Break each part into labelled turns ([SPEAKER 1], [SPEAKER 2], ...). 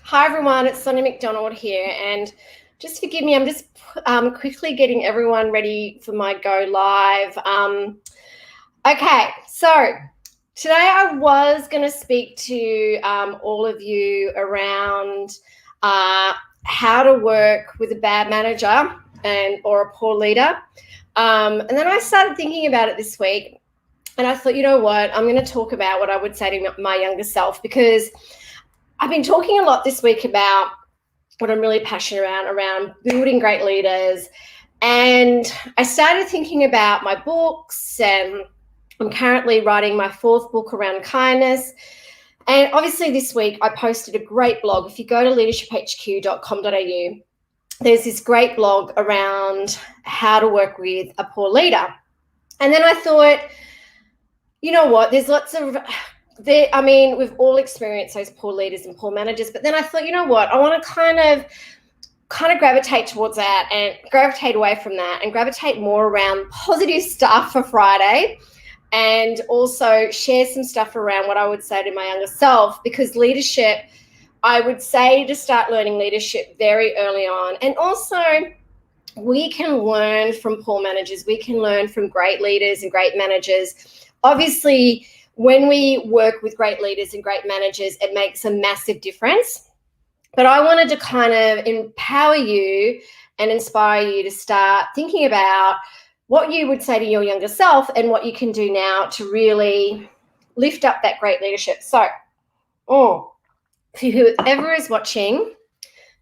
[SPEAKER 1] Hi everyone, it's Sonia McDonald here, and just forgive me, I'm just quickly getting everyone ready for my go live. Okay, so today I was going to speak to all of you around how to work with a bad manager or a poor leader, and then I started thinking about it this week, and I thought, you know what, I'm going to talk about what I would say to my younger self, because I've been talking a lot this week about what I'm really passionate around building great leaders. And I started thinking about my books, and I'm currently writing my 4th book around kindness. And obviously this week I posted a great blog. If you go to leadershipHQ.com.au, there's this great blog around how to work with a poor leader. And then I thought, you know what, there's lots of we've all experienced those poor leaders and poor managers, but then I thought, you know what, I want to kind of gravitate towards that and gravitate away from that and gravitate more around positive stuff for Friday, and also share some stuff around what I would say to my younger self, because leadership, I would say to start learning leadership very early on. And also we can learn from poor managers, we can learn from great leaders and great managers. Obviously, when we work with great leaders and great managers, it makes a massive difference. But I wanted to kind of empower you and inspire you to start thinking about what you would say to your younger self and what you can do now to really lift up that great leadership. So, whoever is watching,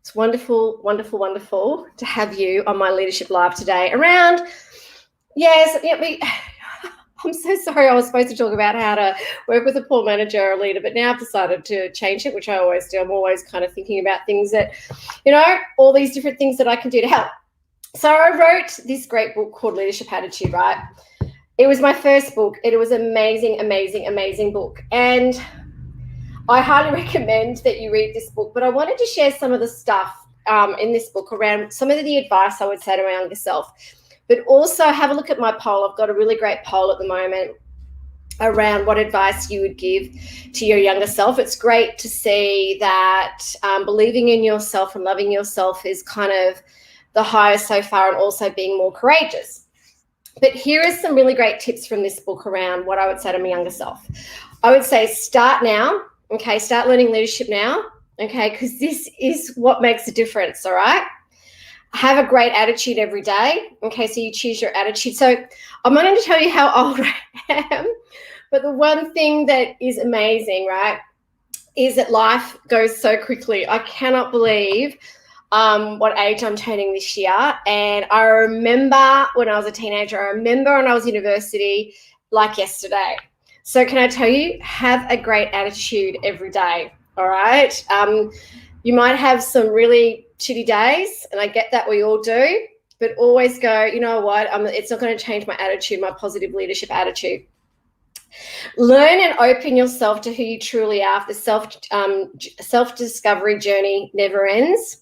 [SPEAKER 1] it's wonderful, wonderful, wonderful to have you on my Leadership Live today around, I'm so sorry, I was supposed to talk about how to work with a poor manager or a leader, but now I've decided to change it, which I always do. I'm always kind of thinking about things that, all these different things that I can do to help. So I wrote this great book called Leadership Attitude, right? It was my first book. It was amazing, amazing, amazing book. And I highly recommend that you read this book, but I wanted to share some of the stuff in this book around some of the advice I would say to my younger self. But also have a look at my poll. I've got a really great poll at the moment around what advice you would give to your younger self. It's great to see that believing in yourself and loving yourself is kind of the highest so far, and also being more courageous. But here are some really great tips from this book around what I would say to my younger self. I would say start now, okay? Start learning leadership now, okay? Because this is what makes a difference, all right? Have a great attitude every day. Okay, so you choose your attitude. So I'm not going to tell you how old I am, but the one thing that is amazing, right, is that life goes so quickly. I cannot believe what age I'm turning this year. And I remember when I was a teenager, I remember when I was at university like yesterday. So can I tell you, have a great attitude every day, all right? You might have some really shitty days, and I get that, we all do, but always go, you know what, it's not going to change my attitude, my positive leadership attitude. Learn and open yourself to who you truly are. The self-discovery journey never ends.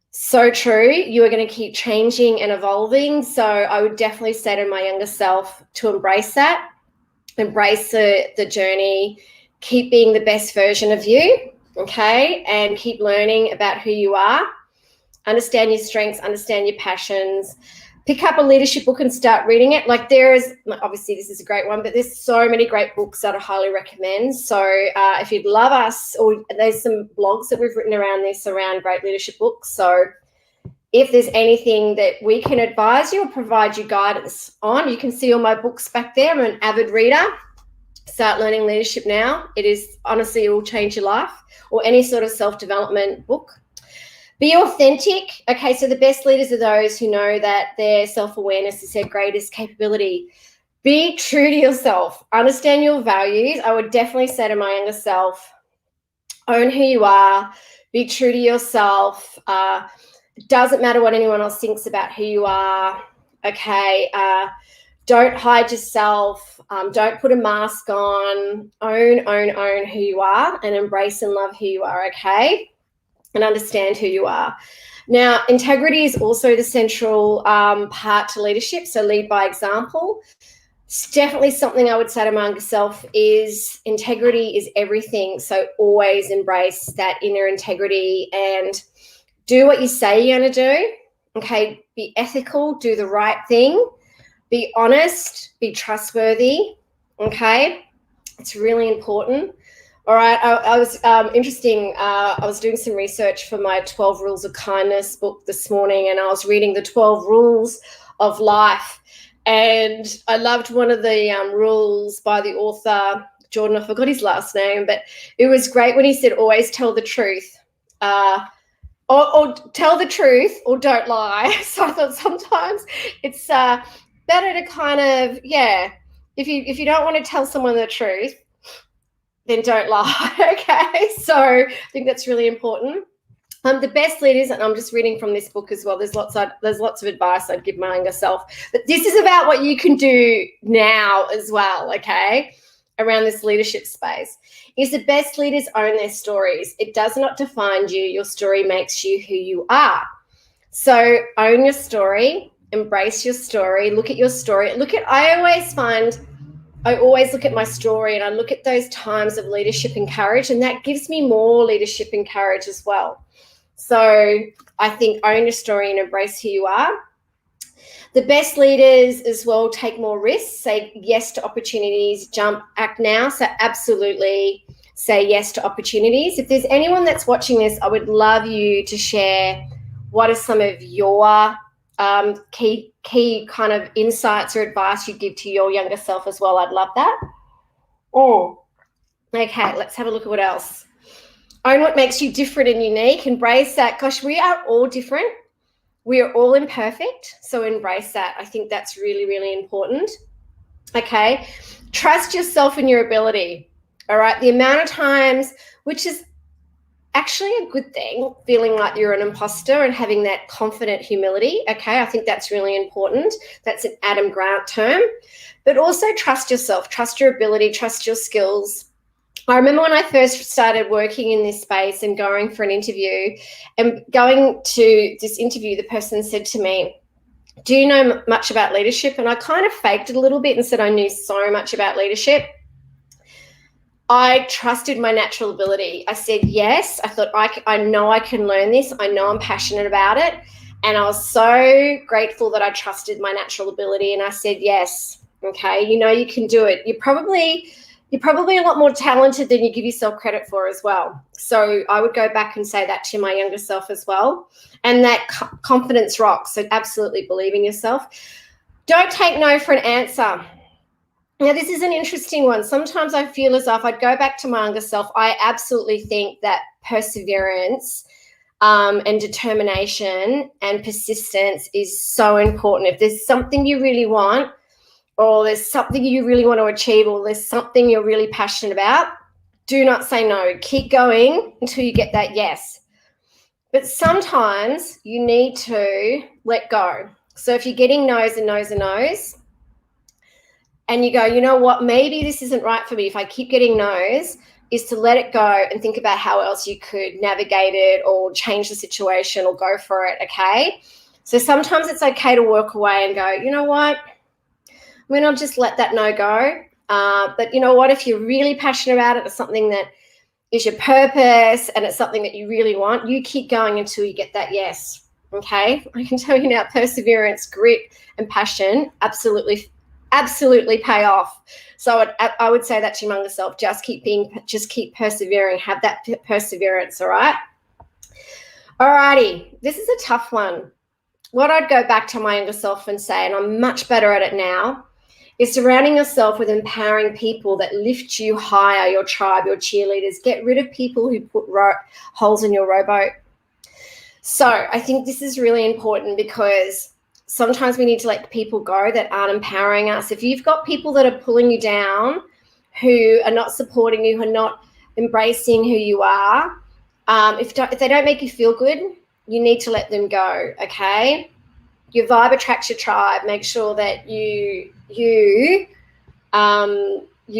[SPEAKER 1] So true. You are going to keep changing and evolving. So I would definitely say to my younger self to embrace that, embrace the journey, keep being the best version of you. Okay, and keep learning about who you are. Understand your strengths, understand your passions. Pick up a leadership book and start reading it. Like, obviously this is a great one, but there's so many great books that I highly recommend. So if you'd love us, or there's some blogs that we've written around this, around great leadership books. So if there's anything that we can advise you or provide you guidance on, you can see all my books back there. I'm an avid reader. Start learning leadership now. It is, honestly, it will change your life, or any sort of self-development book. Be authentic. Okay, so the best leaders are those who know that their self-awareness is their greatest capability. Be true to yourself. Understand your values. I would definitely say to my younger self, own who you are. Be true to yourself. It doesn't matter what anyone else thinks about who you are. Okay, don't hide yourself. Don't put a mask on. Own who you are, and embrace and love who you are, okay? And understand who you are. Now, integrity is also the central part to leadership, so lead by example. It's definitely something I would say to my younger self is integrity is everything. So always embrace that inner integrity and do what you say you're going to do. Okay, be ethical, do the right thing, be honest, be trustworthy. Okay, it's really important. All right, I was interesting. I was doing some research for my 12 Rules of Kindness book this morning, and I was reading the 12 rules of life. And I loved one of the rules by the author, Jordan, I forgot his last name, but it was great when he said, always tell the truth. Or tell the truth or don't lie. So I thought sometimes it's better to kind of, if you don't want to tell someone the truth, then don't lie. Okay, so I think that's really important. The best leaders, and I'm just reading from this book as well. There's lots of advice I'd give my younger self, but this is about what you can do now as well. Okay, around this leadership space, is the best leaders own their stories. It does not define you. Your story makes you who you are. So own your story, embrace your story, look at your story. I always look at my story and I look at those times of leadership and courage, and that gives me more leadership and courage as well. So I think own your story and embrace who you are. The best leaders as well take more risks, say yes to opportunities, jump, act now. So absolutely say yes to opportunities. If there's anyone that's watching this, I would love you to share what are some of your key kind of insights or advice you give to your younger self as well. I'd love that. Oh, okay, let's have a look at what else. Own what makes you different and unique. Embrace that. Gosh, we are all different. We are all imperfect. So embrace that. I think that's really, really important. Okay. Trust yourself and your ability. All right. The amount of times, which is actually a good thing, feeling like you're an imposter and having that confident humility. Okay. I think that's really important. That's an Adam Grant term. But also trust yourself, trust your ability, trust your skills. I remember when I first started working in this space and going for an interview, and going to this interview, the person said to me, do you know much about leadership? And I kind of faked it a little bit and said I knew so much about leadership. I trusted my natural ability. I said yes. I thought I know I can learn this. I know I'm passionate about it. And I was so grateful that I trusted my natural ability, and I said yes. Okay, you know you can do it. You're probably a lot more talented than you give yourself credit for as well. So I would go back and say that to my younger self as well. And that confidence rocks. So absolutely believe in yourself. Don't take no for an answer. Now, this is an interesting one. Sometimes I feel as if I'd go back to my younger self. I absolutely think that perseverance and determination and persistence is so important. If there's something you really want, or there's something you really want to achieve, or there's something you're really passionate about, do not say no. Keep going until you get that yes. But sometimes you need to let go. So if you're getting no's and no's and no's, and you go, you know what, maybe this isn't right for me, if I keep getting no's, is to let it go and think about how else you could navigate it or change the situation or go for it, okay? So sometimes it's okay to walk away and go, you know what, I mean, I'll just let that no go. But you know what, if you're really passionate about it, it's something that is your purpose and it's something that you really want, you keep going until you get that yes, okay? I can tell you now, perseverance, grit, and passion absolutely pay off. So I would say that to your younger self, just keep persevering, have that perseverance, all right? All righty, this is a tough one. What I'd go back to my younger self and say, and I'm much better at it now, is surrounding yourself with empowering people that lift you higher, your tribe, your cheerleaders. Get rid of people who put holes in your rowboat. So I think this is really important, because sometimes we need to let people go that aren't empowering us. If you've got people that are pulling you down, who are not supporting you, who are not embracing who you are, if they don't make you feel good, you need to let them go, okay? Your vibe attracts your tribe. Make sure that you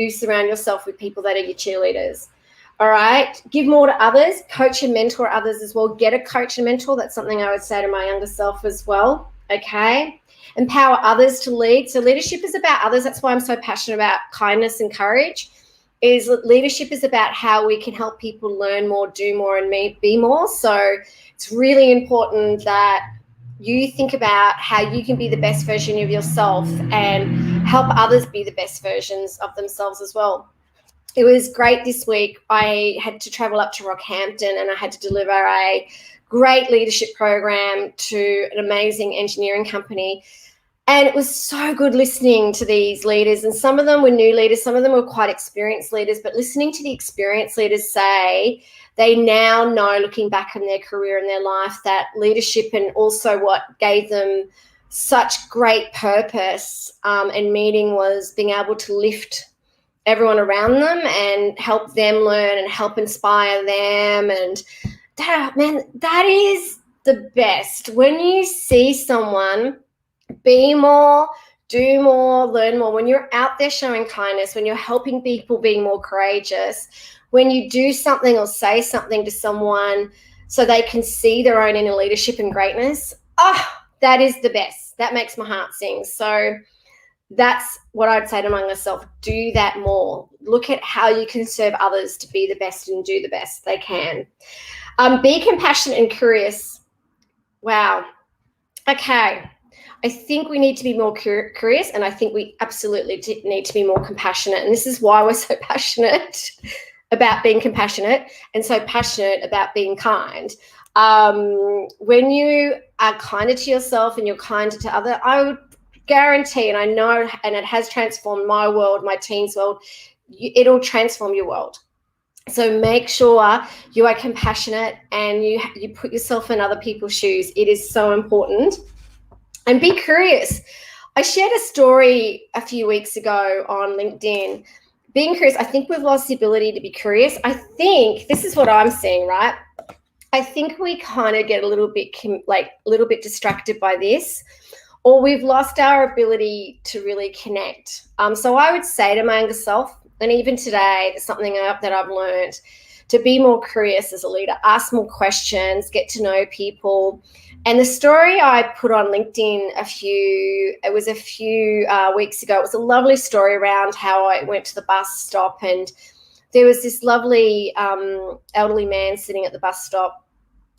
[SPEAKER 1] surround yourself with people that are your cheerleaders. All right. Give more to others. Coach and mentor others as well. Get a coach and mentor. That's something I would say to my younger self as well. Okay. empower others to lead. So leadership is about others. That's why I'm so passionate about kindness and courage. Is leadership is about how we can help people learn more, do more, and be more. So it's really important that you think about how you can be the best version of yourself and help others be the best versions of themselves as well. It was great this week. I had to travel up to Rockhampton and I had to deliver a great leadership program to an amazing engineering company. And it was so good listening to these leaders. And some of them were new leaders, some of them were quite experienced leaders, but listening to the experienced leaders say they now know, looking back on their career and their life, that leadership and also what gave them such great purpose and meaning was being able to lift everyone around them and help them learn and help inspire them. And that is the best. When you see someone be more, do more, learn more, when you're out there showing kindness, when you're helping people be more courageous, when you do something or say something to someone so they can see their own inner leadership and greatness, that is the best. That makes my heart sing. So that's what I'd say to myself. Do that more. Look at how you can serve others to be the best and do the best they can. Be compassionate and curious. Wow. Okay. I think we need to be more curious, and I think we absolutely need to be more compassionate. And this is why we're so passionate about being compassionate and so passionate about being kind. When you are kinder to yourself and you're kinder to others, I would guarantee, and I know, and it has transformed my world, my team's world, it'll transform your world. So make sure you are compassionate and you put yourself in other people's shoes. It is so important. And be curious. I shared a story a few weeks ago on LinkedIn. Being curious, I think we've lost the ability to be curious. I think this is what I'm seeing, right? I think we kind of get a little bit distracted by this, or we've lost our ability to really connect. So I would say to my younger self, and even today, it's something that I've learned, to be more curious as a leader, ask more questions, get to know people. And the story I put on LinkedIn a few weeks ago, it was a lovely story around how I went to the bus stop and there was this lovely elderly man sitting at the bus stop.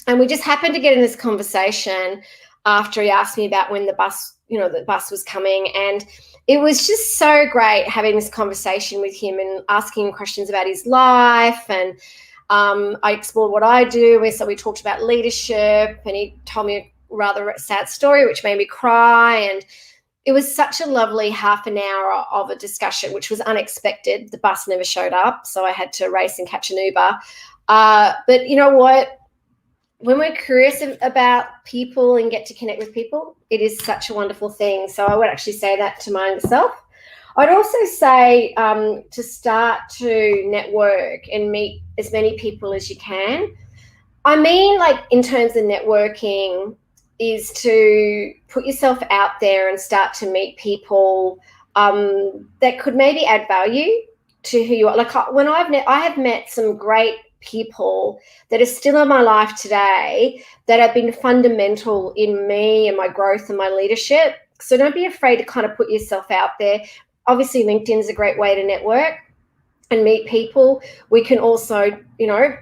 [SPEAKER 1] And we just happened to get in this conversation after he asked me about when the bus was coming. And it was just so great having this conversation with him and asking him questions about his life. And I explored what I do. So we talked about leadership and he told me a rather sad story, which made me cry. And it was such a lovely half an hour of a discussion, which was unexpected. The bus never showed up, so I had to race and catch an Uber. But you know what? When we're curious about people and get to connect with people, it is such a wonderful thing. So I would actually say that to my younger self. I'd also say to start to network and meet as many people as you can. I mean, like in terms of networking, is to put yourself out there and start to meet people that could maybe add value to who you are. Like I have met some great people that are still in my life today that have been fundamental in me and my growth and my leadership. So don't be afraid to kind of put yourself out there. Obviously, LinkedIn is a great way to network and meet people. We can also,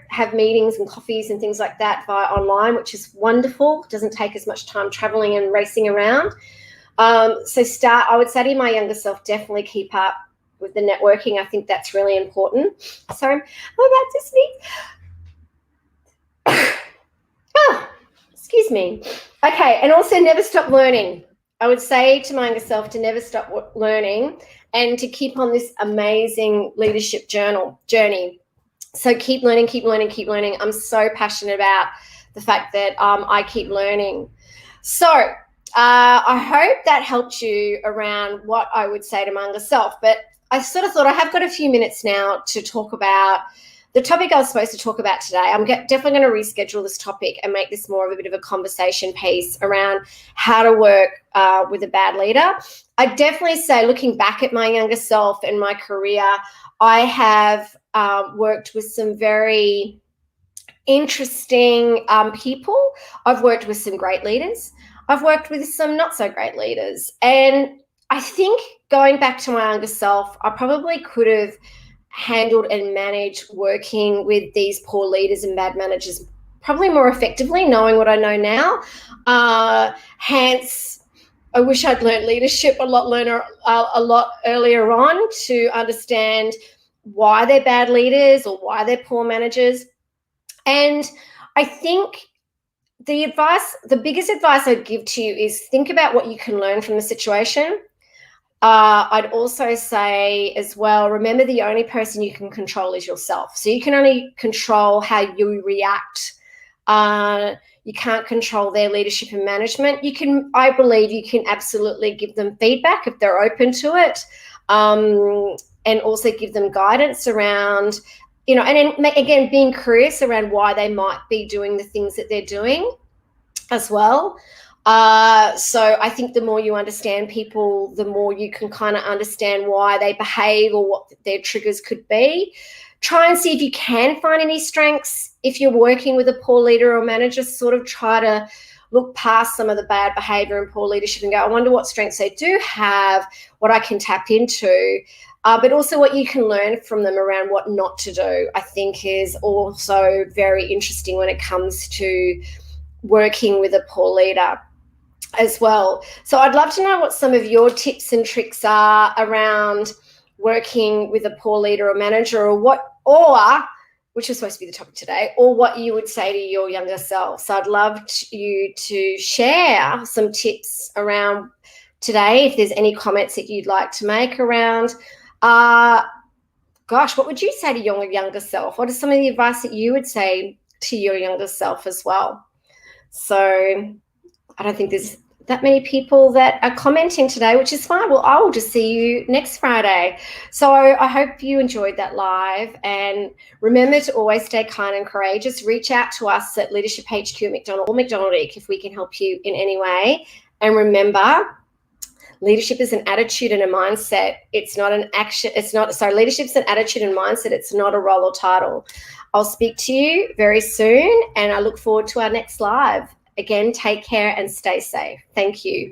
[SPEAKER 1] have meetings and coffees and things like that via online, which is wonderful. It doesn't take as much time traveling and racing around. I would say to my younger self, definitely keep up with the networking. I think that's really important. Sorry, I'm about to sneeze. Excuse me. Okay, and also never stop learning. I would say to my younger self to never stop learning and to keep on this amazing leadership journey. So keep learning, keep learning, keep learning. I'm so passionate about the fact that I keep learning. So I hope that helped you around what I would say to my younger self. But I sort of thought I have got a few minutes now to talk about the topic I was supposed to talk about today. I'm definitely going to reschedule this topic and make this more of a bit of a conversation piece around how to work with a bad leader. I definitely say, looking back at my younger self and my career, I have worked with some very interesting people. I've worked with some great leaders. I've worked with some not so great leaders. And I think going back to my younger self, I probably could have handled and managed working with these poor leaders and bad managers probably more effectively, knowing what I know now. Hence, I wish I'd learned leadership a lot earlier on to understand why they're bad leaders or why they're poor managers. And I think the biggest advice I'd give to you is think about what you can learn from the situation. I'd also say as well, remember the only person you can control is yourself. So you can only control how you react. You can't control their leadership and management. I believe you can absolutely give them feedback if they're open to it, and also give them guidance around, and then again, being curious around why they might be doing the things that they're doing as well. So I think the more you understand people, the more you can kind of understand why they behave or what their triggers could be. Try and see if you can find any strengths. If you're working with a poor leader or manager, sort of try to look past some of the bad behavior and poor leadership and go, I wonder what strengths they do have, what I can tap into, but also what you can learn from them around what not to do, I think is also very interesting when it comes to working with a poor leader as well. So I'd love to know what some of your tips and tricks are around working with a poor leader or manager, which is supposed to be the topic today, or what you would say to your younger self. So I'd love you to share some tips around today, if there's any comments that you'd like to make around, what would you say to your younger self? What is some of the advice that you would say to your younger self as well? So I don't think there's that many people that are commenting today, which is fine. Well, I will just see you next Friday. So I hope you enjoyed that live, and remember to always stay kind and courageous. Reach out to us at LeadershipHQ and McDonald or McDonald Inc if we can help you in any way. And remember, leadership is an attitude and a mindset. It's not an action. Leadership's an attitude and mindset. It's not a role or title. I'll speak to you very soon, and I look forward to our next live. Again, take care and stay safe. Thank you.